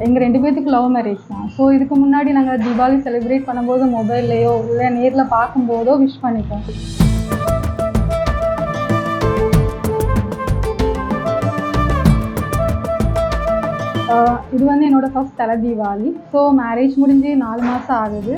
எங்கள் 2 பேத்துக்கு love marriage தான். ஸோ இதுக்கு முன்னாடி நாங்கள் தீபாவளி செலிப்ரேட் பண்ணும்போது மொபைல்லையோ இல்லை நேரில் பார்க்கும்போதோ விஷ் பண்ணிப்போம். இது வந்து என்னோட ஃபர்ஸ்ட் தலை தீபாவளி. ஸோ மேரேஜ் முடிஞ்சு 4 மாதம் ஆகுது.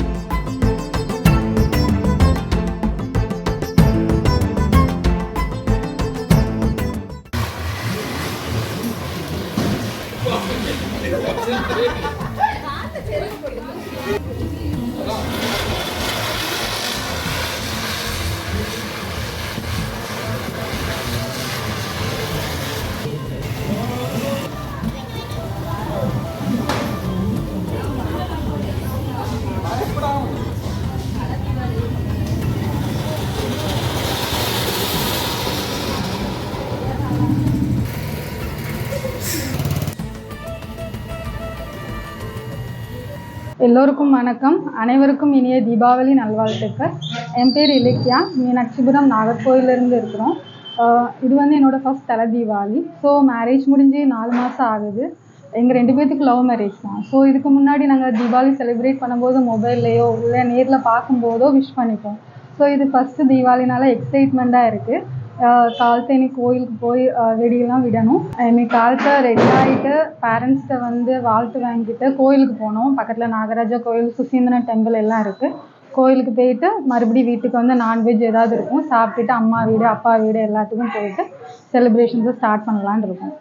எல்லோருக்கும் வணக்கம். அனைவருக்கும் இனிய தீபாவளி நல்வாழ்த்துக்கள். என் பேர் இலக்கியா. மீனாட்சிபுரம் நாகர்கோயிலிருந்து இருக்கிறோம். இது வந்து என்னோடய ஃபர்ஸ்ட் தலை தீபாவளி. ஸோ மேரேஜ் முடிஞ்சு 4 மாதம் ஆகுது. எங்கள் 2 பேத்துக்கு லவ் மேரேஜ் தான். ஸோ இதுக்கு முன்னாடி நாங்கள் தீபாவளி செலிப்ரேட் பண்ணும்போது மொபைல்லையோ இல்லை நேரில் பார்க்கும்போதோ விஷ் பண்ணிப்போம். ஸோ இது ஃபஸ்ட்டு தீபாவளினால எக்ஸைட்மெண்ட்டாக இருக்குது. காலைல இன்னைக்கு கோயிலுக்கு போய் வெடியெல்லாம் விடணும். இன்னைக்கு காலைல ரெடி ஆகிட்டு பேரண்ட்ஸ்கிட்ட வந்து வாழ்த்து வாங்கிட்டு கோயிலுக்கு போனோம். பக்கத்தில் நாகராஜா கோயில், சுசீந்திரன் டெம்பிள் எல்லாம் இருக்குது. கோயிலுக்கு போயிட்டு மறுபடியும் வீட்டுக்கு வந்து நான்வெஜ் ஏதாவது இருக்கும் சாப்பிட்டுட்டு அம்மா வீடு அப்பா வீடு எல்லாத்துக்கும் போயிட்டு செலிப்ரேஷன்ஸை ஸ்டார்ட் பண்ணலான்னு இருக்கோம்.